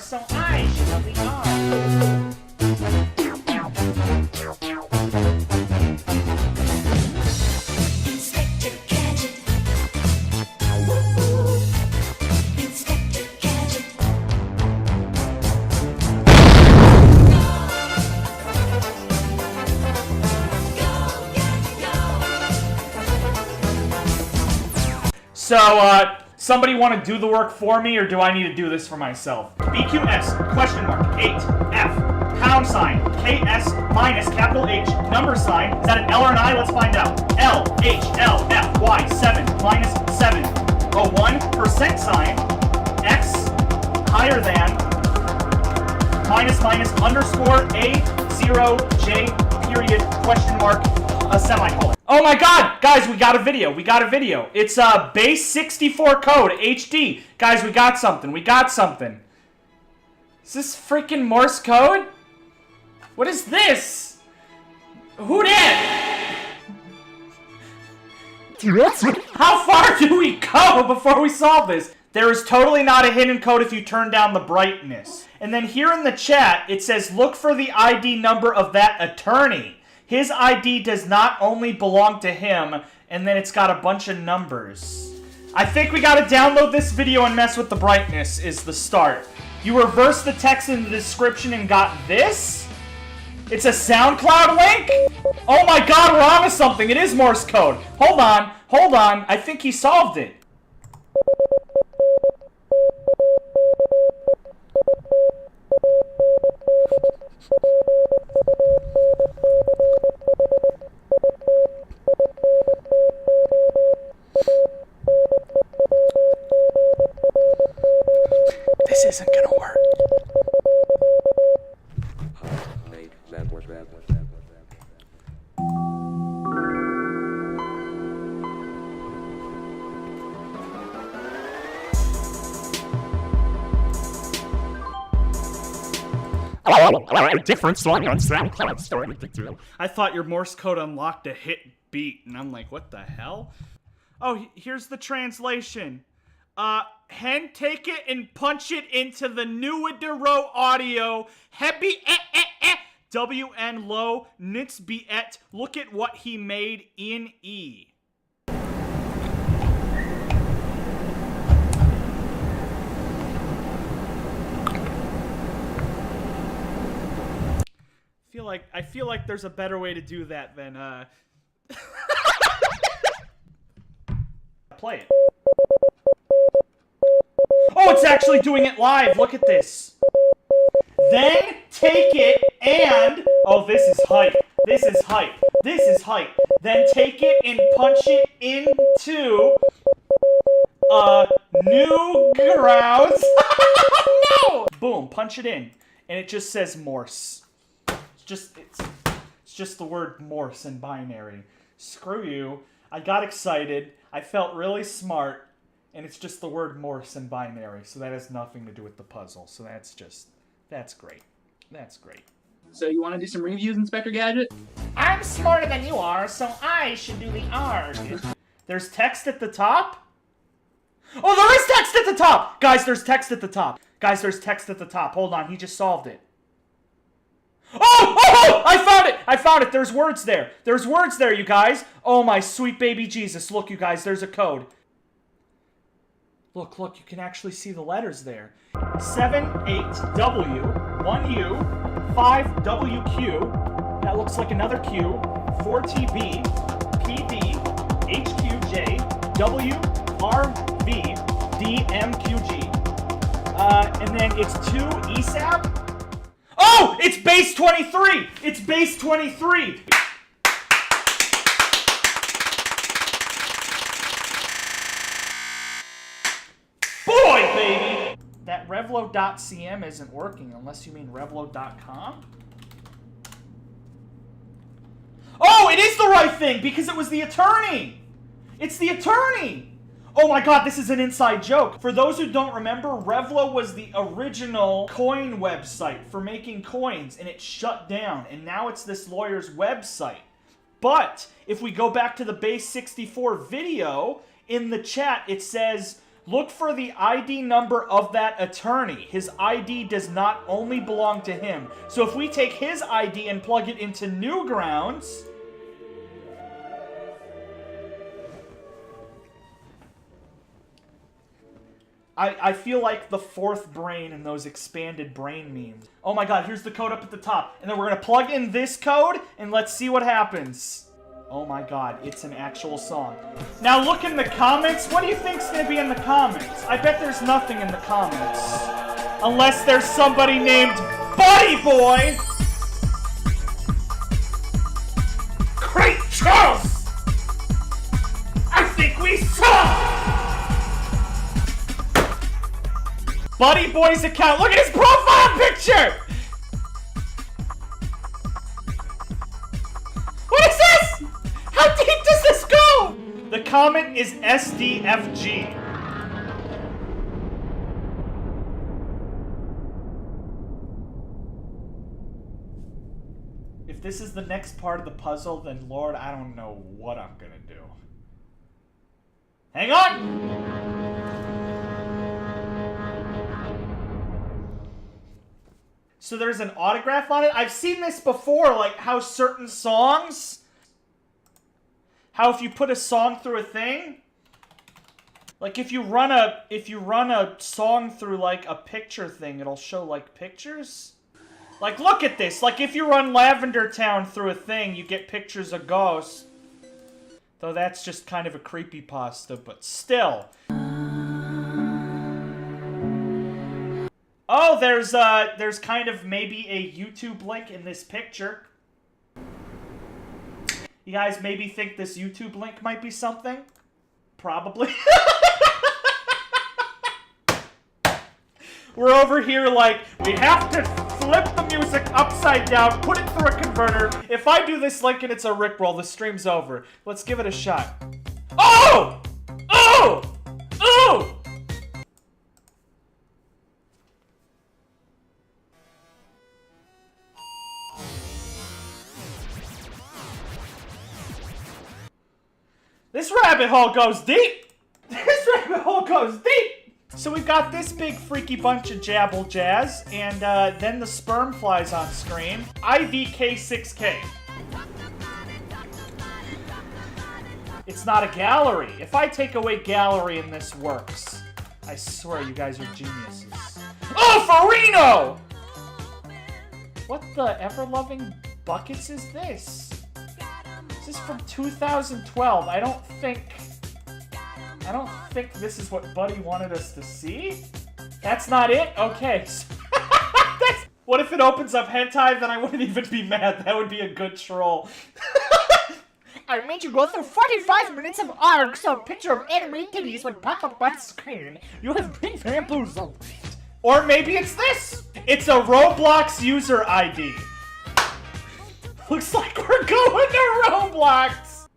so I should be R. So, somebody want to do the work for me, or do I need to do this for myself? BQS, question mark, 8, F, pound sign, KS minus capital H, number sign. Is that an L or an I? Let's find out. L, H, L, F, Y, 7, minus 7. A 1% sign, X, higher than, minus, minus, underscore, A, 0, J, period, question mark, a semicolon. Oh my god! Guys, we got a video. We got a video. It's base 64 code, HD. Guys, we got something. We got something. Is this freaking Morse code? What is this? Who did? How far do we go before we solve this? There is totally not a hidden code if you turn down the brightness. And then here in the chat, it says, look for the ID number of that attorney. His ID does not only belong to him, and then it's got a bunch of numbers. I think we gotta download this video and mess with the brightness is the start. You reverse the text in the description and got this? It's a SoundCloud link? Oh my god, we're onto something. It is Morse code. Hold on, hold on. I think he solved it. This isn't gonna work. Different song on SoundCloud story. I thought your Morse code unlocked a hit beat, and I'm like, what the hell? Oh, here's the translation. Hen take it and punch it into the Nuadero audio. Hebi WN low nits be et. Look at what he made in E. I feel like there's a better way to do that than play it. Oh, it's actually doing it live. Look at this. Then take it and oh, this is hype. This is hype. This is hype. Then take it and punch it into new grounds. No! Boom, punch it in. And it just says Morse. It's just the word Morse in binary. Screw you. I got excited. I felt really smart. And it's just the word Morse in binary. So that has nothing to do with the puzzle. So that's great. That's great. So you want to do some reviews, Inspector Gadget? I'm smarter than you are, so I should do the art. There's text at the top? Oh, there is text at the top! Guys, there's text at the top. Guys, there's text at the top. Hold on, he just solved it. Oh! I found it! I found it! There's words there. There's words there, you guys. Oh, my sweet baby Jesus. Look, you guys, there's a code. Look, you can actually see the letters there. 78W, 1U, 5WQ, that looks like another Q, 4TB, PD, HQJ, WRV, DMQG, and then it's 2 ESAB. Oh! It's base 23! It's base 23! Boy, baby! That Revlo.cm isn't working unless you mean Revlo.com? Oh, it is the right thing because it was the attorney! It's the attorney! Oh my god, this is an inside joke. For those who don't remember, Revlo was the original coin website for making coins, and it shut down, and now it's this lawyer's website. But if we go back to the base 64 video, in the chat it says Look for the ID number of that attorney. His ID does not only belong to him. So if we take his ID and plug it into Newgrounds... I feel like the fourth brain in those expanded brain memes. Oh my god, here's the code up at the top. And then we're gonna plug in this code, and let's see what happens. Oh my god, it's an actual song. Now look in the comments. What do you think's gonna be in the comments? I bet there's nothing in the comments. Unless there's somebody named Buddy Boy! Great Charles! I think we saw! Buddy Boy's account. Look at his profile picture! What is this? How deep does this go? The comment is SDFG. If this is the next part of the puzzle, then Lord, I don't know what I'm gonna do. Hang on! So there's an autograph on it. I've seen this before, like how certain songs, how if you put a song through a thing, like if you run a song through like a picture thing, it'll show like pictures. Like look at this. Like if you run Lavender Town through a thing, you get pictures of ghosts. Though that's just kind of a creepypasta, but still. Oh, there's kind of maybe a YouTube link in this picture. You guys maybe think this YouTube link might be something? Probably. We're over here like, we have to flip the music upside down, put it through a converter. If I do this link and it's a Rickroll, the stream's over. Let's give it a shot. Oh! Oh! Oh! This rabbit hole goes deep! This rabbit hole goes deep! So we've got this big freaky bunch of jabble jazz, and then the sperm flies on screen. IVK6K. It's not a gallery. If I take away gallery and this works, I swear you guys are geniuses. Oh, Farino! What the ever-loving buckets is this? This is from 2012. I don't think this is what Buddy wanted us to see. That's not it? Okay. What if it opens up hentai? Then I wouldn't even be mad. That would be a good troll. I made you go through 45 minutes of arc so a picture of anime titties would pop up on screen. You have been bamboozled. Or maybe it's this. It's a Roblox user ID. Looks like we're going to Roblox!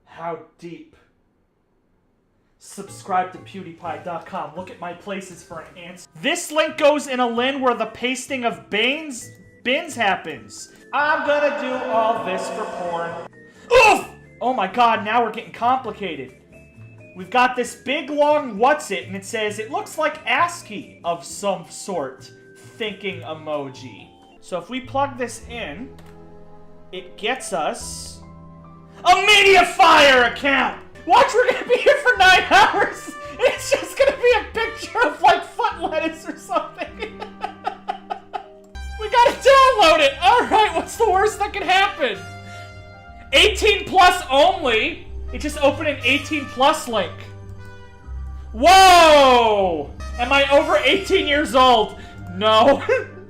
How deep? Subscribe to PewDiePie.com. Look at my places for an answer. This link goes in a lin where the pasting of bins happens. I'm gonna do all this for porn. Oof! Oh my god, now we're getting complicated. We've got this big long what's it, and it says, it looks like ASCII of some sort. Thinking emoji. So if we plug this in, it gets us a Mediafire account! Watch, we're gonna be here for 9 hours! It's just gonna be a picture of, like, foot lettuce or something. We gotta download it! Alright, what's the worst that could happen? 18 plus only! It just opened an 18 plus link. Whoa! Am I over 18 years old? No.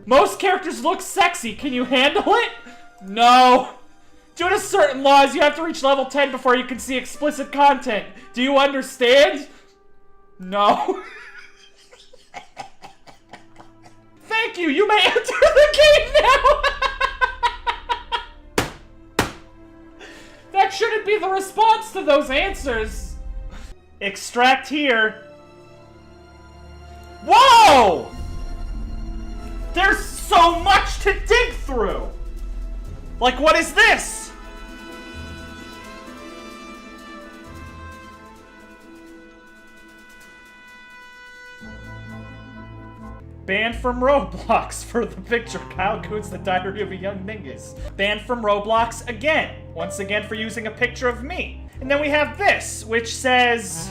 Most characters look sexy. Can you handle it? No. Due to certain laws, you have to reach level 10 before you can see explicit content. Do you understand? No. Thank you. You may enter the game now. That shouldn't be the response to those answers. Extract here. Whoa! There's so much to dig through. Like, what is this? Banned from Roblox for the picture. Kyle Coons, The Diary of a Young Dingus. Banned from Roblox again. Once again for using a picture of me. And then we have this, which says...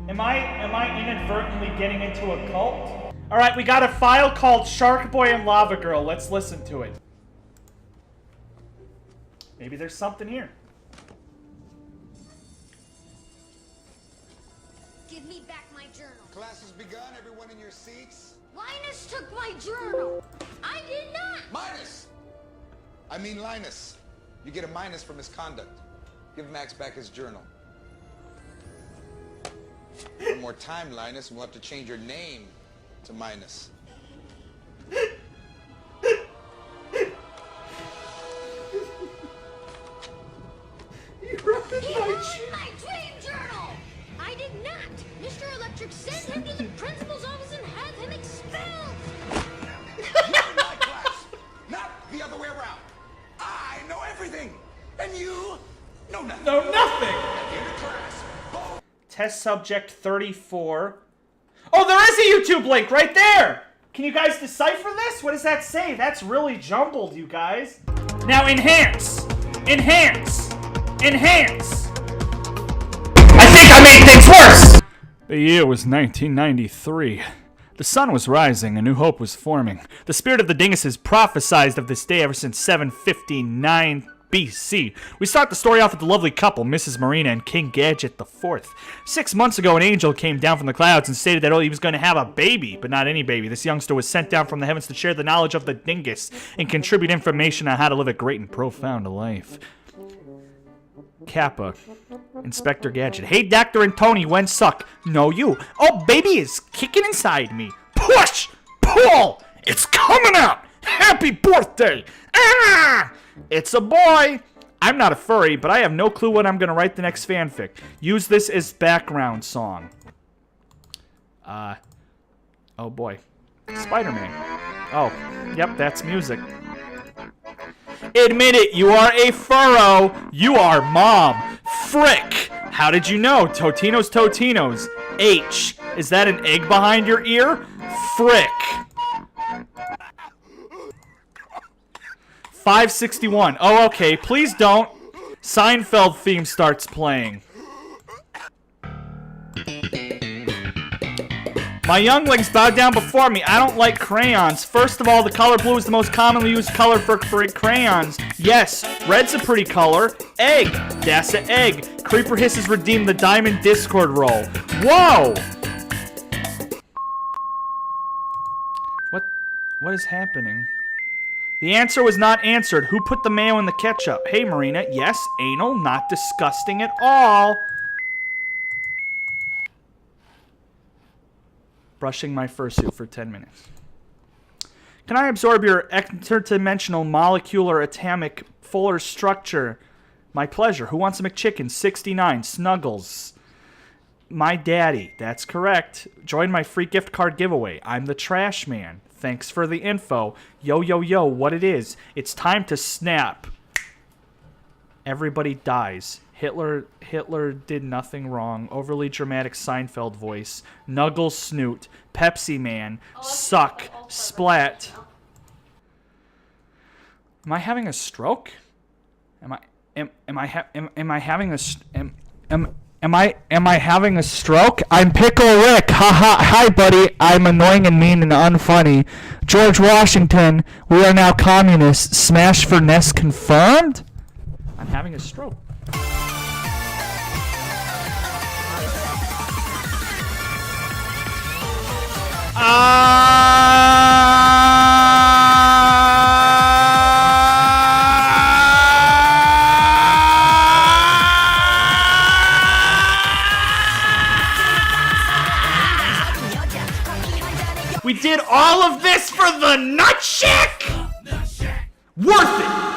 Am I inadvertently getting into a cult? Alright, we got a file called Shark Boy and Lava Girl. Let's listen to it. Maybe there's something here. Give me back my journal. Class has begun. Everyone in your seats. Linus took my journal. I did not. Minus! I mean Linus. You get a minus for misconduct. Give Max back his journal. One more time, Linus, and we'll have to change your name to Minus. He ruined my dream journal. I did not. Mr. Electric, send him to the principal's office and have him expelled. Not in my class. Not the other way around. I know everything, and you know nothing. No, nothing! At the end of class, Test subject 34. Oh, there is a YouTube link right there! Can you guys decipher this? What does that say? That's really jumbled, you guys. Now enhance! Enhance! Enhance! I think I made things worse! The year was 1993. The sun was rising, a new hope was forming. The spirit of the dinguses prophesied of this day ever since 759 BC. We start the story off with the lovely couple, Mrs. Marina and King Gadget IV. 6 months ago, an angel came down from the clouds and stated that he was going to have a baby, but not any baby. This youngster was sent down from the heavens to share the knowledge of the dingus and contribute information on how to live a great and profound life. Kappa. Inspector Gadget. Hey, Doctor and Tony, when suck? No, you. Oh, baby is kicking inside me. Push! Pull! It's coming out! Happy birthday! Ah! It's a boy! I'm not a furry, but I have no clue when I'm gonna write the next fanfic. Use this as background song. Oh boy. Spider-Man. Oh, yep, that's music. Admit it, you are a furro. You are mom. Frick! How did you know? Totino's Totinos. H. Is that an egg behind your ear? Frick. 561. Oh, okay. Please don't. Seinfeld theme starts playing. My younglings bow down before me. I don't like crayons. First of all, the color blue is the most commonly used color for crayons. Yes, red's a pretty color. Egg. That's an egg. Creeper Hisses redeemed the Diamond Discord roll. Whoa! What is happening? The answer was not answered. Who put the mayo in the ketchup? Hey, Marina. Yes, anal. Not disgusting at all. Brushing my fursuit for 10 minutes. Can I absorb your interdimensional molecular atomic polar structure? My pleasure. Who wants a McChicken? 69. Snuggles. My daddy. That's correct. Join my free gift card giveaway. I'm the trash man. Thanks for the info. Yo, yo, yo, what it is. It's time to snap. Everybody dies. Hitler did nothing wrong. Overly dramatic Seinfeld voice. Nuggles snoot. Pepsi Man. Suck. Splat. Am I having a stroke? Am I having a stroke? I'm Pickle Rick. Haha. Hi, buddy. I'm annoying and mean and unfunny. George Washington. We are now communists. Smash for Ness confirmed? I'm having a stroke. We did all of this for the nut shack? Worth it!